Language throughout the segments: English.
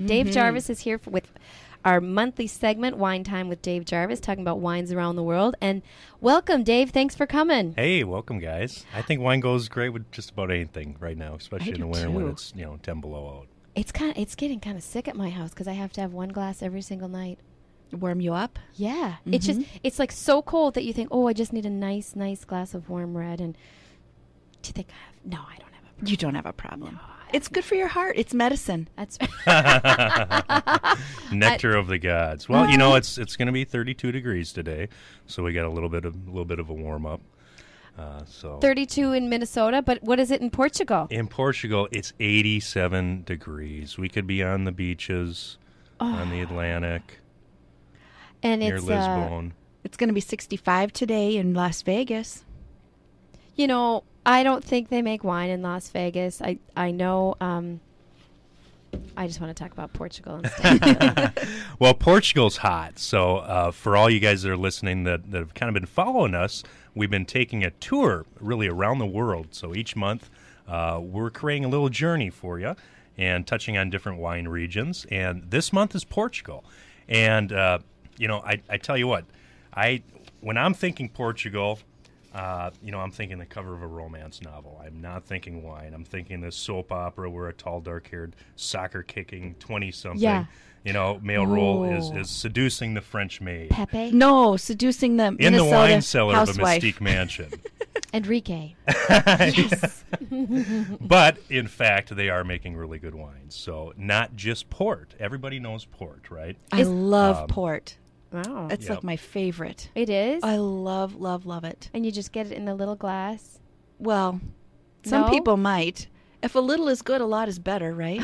Dave Jarvis is here with our monthly segment, Wine Time with Dave Jarvis, talking about wines around the world. And welcome, Dave. Thanks for coming. Hey, welcome, guys. I think wine goes great with just about anything right now, especially in the winter when it's 10 below out. It's getting kind of sick at my house because I have to have one glass every single night. Warm you up? Yeah. It's like so cold that you think, oh, I just need a nice glass of warm red. And do you think I have? No, I don't have a problem. You don't have a problem. No, it's good for your heart. It's medicine. That's nectar of the gods. Well, it's going to be 32 degrees today, so we got a little bit of a warm up. 32 in Minnesota, but what is it in Portugal? In Portugal, it's 87 degrees. We could be on the beaches, on the Atlantic. And near Lisbon. It's going to be 65 today in Las Vegas. I don't think they make wine in Las Vegas. I know. I just want to talk about Portugal instead. Well, Portugal's hot. So for all you guys that are listening that have kind of been following us, we've been taking a tour really around the world. So each month we're creating a little journey for you and touching on different wine regions. And this month is Portugal. And I tell you what, when I'm thinking Portugal, I'm thinking the cover of a romance novel. I'm not thinking wine. I'm thinking this soap opera where a tall, dark-haired, soccer-kicking 20-something, male role is seducing the French maid. Pepe? No, seducing the in Minnesota the wine cellar housewife. of a Mystique mansion. Enrique. Yes. But, in fact, they are making really good wines. So not just port. Everybody knows port, right? I love port. Wow. It's like my favorite. It is? I love it. And you just get it in the little glass? Well, some people might. If a little is good, a lot is better, right?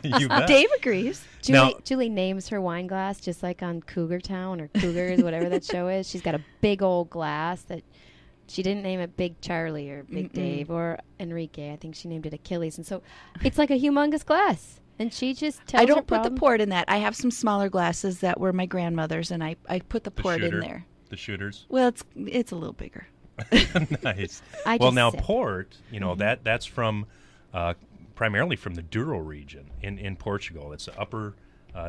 You bet. Dave agrees. Julie names her wine glass just like on Cougar Town or Cougars, whatever that show is. She's got a big old glass that she didn't name it Big Charlie or Big Dave or Enrique. I think she named it Achilles. And so it's like a humongous glass. And she just tells I don't her put the problem. port in that. I have some smaller glasses that were my grandmother's, and I put the port in there. The shooters. Well, it's a little bigger. Nice. Now port, that's from primarily from the Douro region in Portugal. It's the upper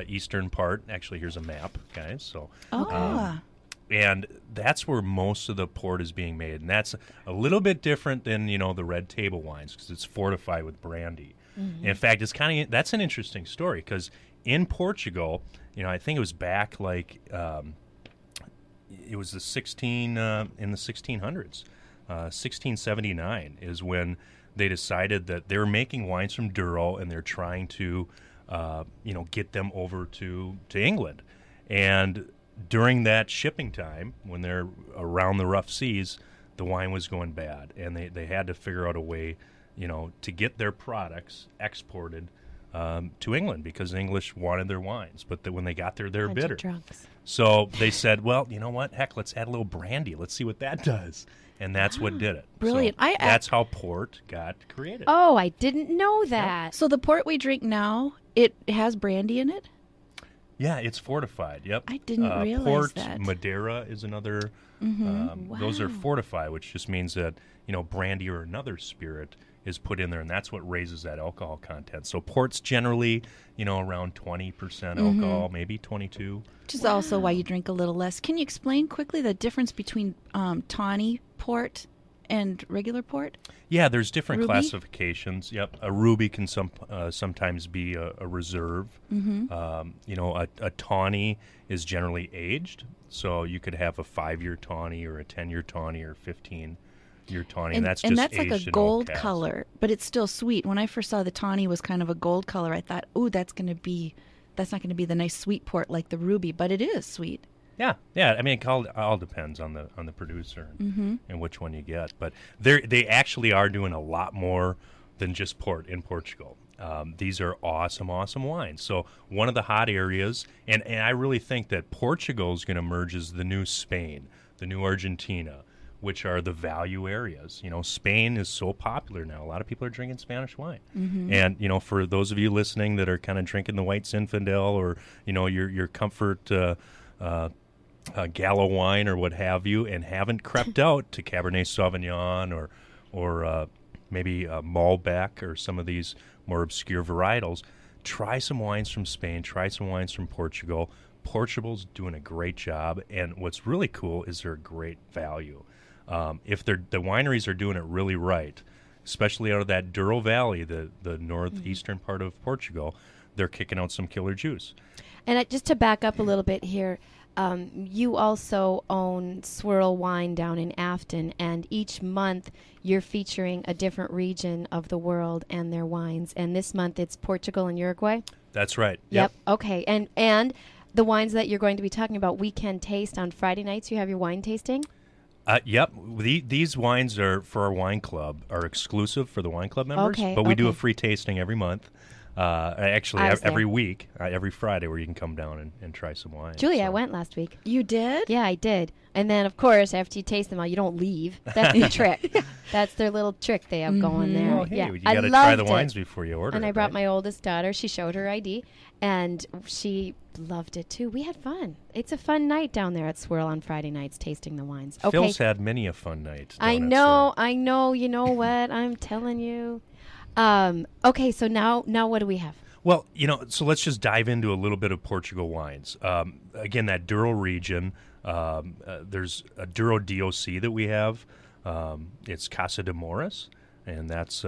eastern part. Actually, here's a map, guys. So, and that's where most of the port is being made, and that's a little bit different than the red table wines because it's fortified with brandy. In fact, that's an interesting story because in Portugal, I think it was back it was in the 1600s. 1679 is when they decided that they were making wines from Douro and they're trying to, get them over to England. And during that shipping time, when they're around the rough seas, the wine was going bad, and they had to figure out a way to get their products exported to England because the English wanted their wines. But when they got there, they were bitter. Drunks. So they said, well, you know what? Heck, let's add a little brandy. Let's see what that does. And that's what did it. Brilliant. So that's how port got created. Oh, I didn't know that. So the port we drink now, it has brandy in it? Yeah, it's fortified. Yep. I didn't realize port, that. Madeira is another. Those are fortified, which just means that brandy or another spirit is put in there, and that's what raises that alcohol content. So port's generally, around 20% alcohol, maybe 22. Which is also why you drink a little less. Can you explain quickly the difference between tawny port and regular port? Yeah, there's different Ruby? classifications. Yep, a ruby can sometimes be a reserve. A tawny is generally aged, so you could have a 5-year tawny or a 10-year tawny or 15-year tawny, and that's just like aged a in gold oak casks. color, but it's still sweet. When I first saw the tawny was kind of a gold color, I thought, "Oh, that's not going to be the nice sweet port like the ruby," but it is sweet. Yeah. I mean, it all depends on the producer and which one you get. But they actually are doing a lot more than just port in Portugal. These are awesome wines. So one of the hot areas, and I really think that Portugal is going to emerge as the new Spain, the new Argentina, which are the value areas. Spain is so popular now. A lot of people are drinking Spanish wine. And, for those of you listening that are kind of drinking the White Zinfandel or, your comfort Gallo wine or what have you, and haven't crept out to Cabernet Sauvignon or maybe Malbec or some of these more obscure varietals, try some wines from Spain, try some wines from Portugal. Portugal's doing a great job, and what's really cool is they're a great value. If the wineries are doing it really right, especially out of that Douro Valley, the northeastern part of Portugal, they're kicking out some killer juice. And just to back up a little bit here, you also own Swirl Wine down in Afton, and each month you're featuring a different region of the world and their wines. And this month it's Portugal and Uruguay. That's right. Yep. Okay. And the wines that you're going to be talking about, we can taste on Friday nights. You have your wine tasting. Yep. These wines are for our wine club, are exclusive for the wine club members. Okay, but we do okay. a free tasting every month. Actually, I was every there. week, every Friday, where you can come down and try some wine. Julie, I So- went last week. You did? Yeah, I did. And then, of course, after you taste them all, you don't leave. That's the trick. That's their little trick they have going there. Well, hey, yeah, you I got to try the loved wines it. before you order. And I it, brought right? my oldest daughter. She showed her ID, and she loved it too. We had fun. It's a fun night down there at Swirl on Friday nights, tasting the wines. Okay, Phil's had many a fun night. I down at know, I know. You know what? I'm telling you. Okay, so now what do we have? Well, so let's just dive into a little bit of Portugal wines. Again, that Douro region, there's a Douro DOC that we have. It's Casa de Moras, and that's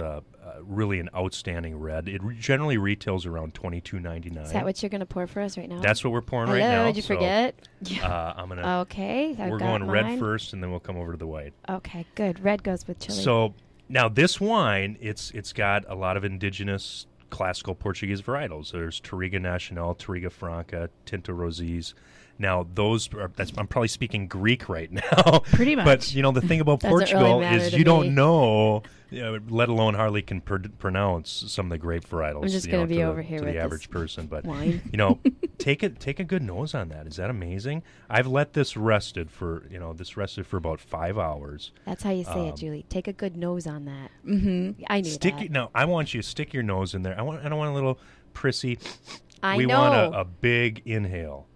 really an outstanding red. It generally retails around $22.99. Is that what you're going to pour for us right now? That's what we're pouring Hello, right now. did you so, forget? I'm gonna. Okay, we're going red first, and then we'll come over to the white. Okay, good. Red goes with chili. So now this wine, it's got a lot of indigenous classical Portuguese varietals. There's Touriga Nacional, Touriga Franca, Tinto Rosés. Now those I'm probably speaking Greek right now. Pretty much. But the thing about Doesn't really Portugal matter is to you me. don't know, let alone hardly can pronounce some of the grape varietals. I'm just going gonna be over here to with the this average person. But wine. take a good nose on that. Is that amazing? I've let this rested for about 5 hours. That's how you say it, Julie. Take a good nose on that. Mm-hmm. I knew that. No, I want you to stick your nose in there. I don't want a little prissy. I we know. want a big inhale.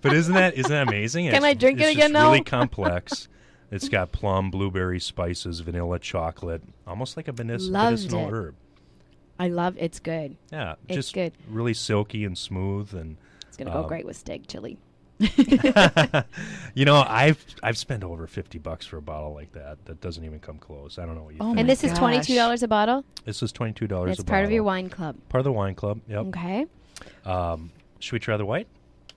But isn't that amazing? Can I drink it it's again just now? really complex. It's got plum, blueberry, spices, vanilla, chocolate, almost like a Loved medicinal it. herb. I love it's good. Yeah, It's just good. really silky and smooth. And It's going to go great with steak chili. I've spent over $50 for a bottle like that. That doesn't even come close. I don't know what you Oh think. my And this is gosh. $22 a bottle? This is $22 a bottle. It's part of your wine club. Part of the wine club. Yep. Okay. Should we try the white?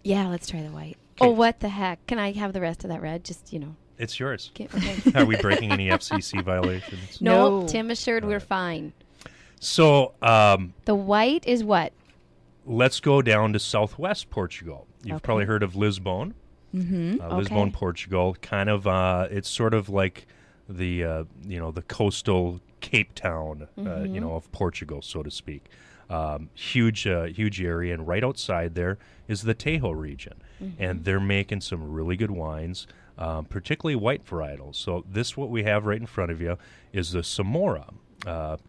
Yeah, let's try the white. 'Kay. Oh, what the heck? Can I have the rest of that red? Just, It's yours. Okay. Are we breaking any FCC violations? No, No. Tim assured we're right. fine. So The white is what? let's go down to southwest Portugal. You've Okay. probably heard of Lisbon. Mm-hmm. Lisbon, Okay. Portugal. Kind of, it's sort of like the the coastal Cape Town, of Portugal, so to speak. Huge area, and right outside there is the Tejo region, and they're making some really good wines, particularly white varietals. So what we have right in front of you is the Samora.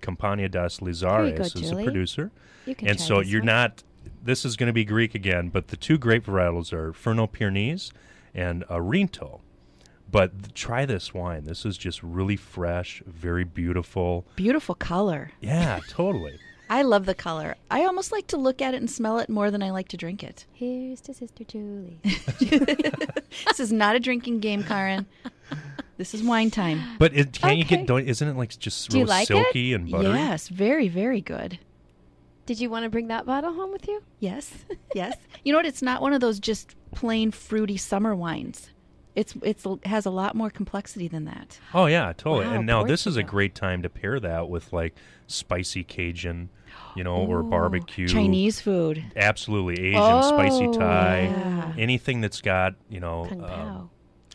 Campania das There you Lizares go, is the Julie. producer, You can and try so this you're one. not. This is going to be Greek again, but the two grape varietals are Ferno Pyrenees and Rinto. But try this wine. This is just really fresh, very beautiful. Beautiful color. Yeah, totally. I love the color. I almost like to look at it and smell it more than I like to drink it. Here's to Sister Julie. This is not a drinking game, Karen. This is wine time. But can't you Okay. get? Isn't it like just Do you real like it? silky and buttery? Yes, very, very good. Did you want to bring that bottle home with you? Yes, yes. You know what? It's not one of those just plain fruity summer wines. It has a lot more complexity than that. Oh yeah, totally. Wow, And now this is a Portugal. great time to pair that with like spicy Cajun, or Ooh, barbecue. Chinese food. Absolutely, Asian spicy Oh, Thai. yeah. Anything that's got Kung Pao.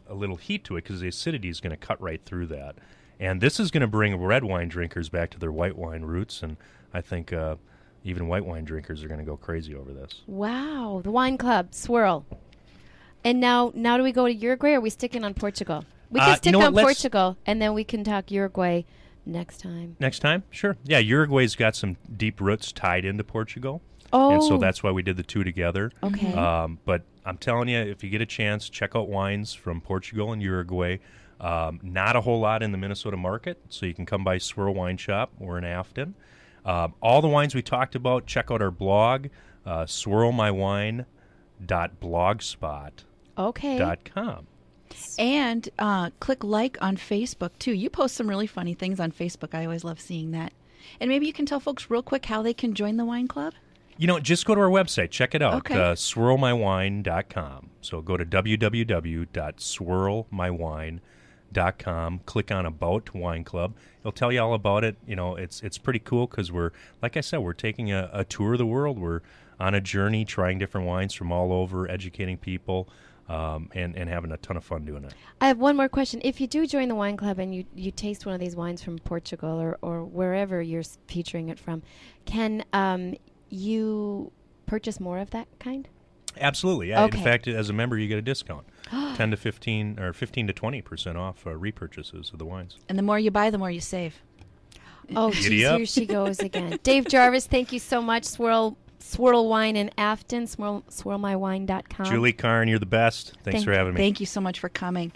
a little heat to it, because the acidity is going to cut right through that. And this is going to bring red wine drinkers back to their white wine roots, and I think even white wine drinkers are going to go crazy over this. Wow, the wine club swirl. And now do we go to Uruguay, or are we sticking on Portugal? We can stick you know what, on let's- Portugal, and then we can talk Uruguay next time. Next time? Sure. Yeah, Uruguay's got some deep roots tied into Portugal. Oh, And so that's why we did the two together. okay. But I'm telling you, if you get a chance, check out wines from Portugal and Uruguay. Not a whole lot in the Minnesota market, so you can come by Swirl Wine Shop. We're in Afton. All the wines we talked about, check out our blog, swirlmywine.blogspot.com. Okay. And click like on Facebook, too. You post some really funny things on Facebook. I always love seeing that. And maybe you can tell folks real quick how they can join the wine club? Just go to our website. Check it out, Okay. swirlmywine.com. So go to www.swirlmywine.com. Click on About Wine Club. It'll tell you all about it. It's pretty cool because like I said, we're taking a tour of the world. We're on a journey, trying different wines from all over, educating people, and having a ton of fun doing it. I have one more question. If you do join the wine club and you taste one of these wines from Portugal or wherever you're featuring it from, can you purchase more of that kind? Absolutely. Yeah. Okay. In fact, as a member, you get a discount, 10 to 15 or 15 to 20% off repurchases of the wines. And the more you buy, the more you save. Oh, Giddy geez, up. here she goes again. Dave Jarvis, thank you so much. Swirl Wine in Afton, swirlmywine.com. Julie Karn, you're the best. Thanks for having me. Thank you so much for coming.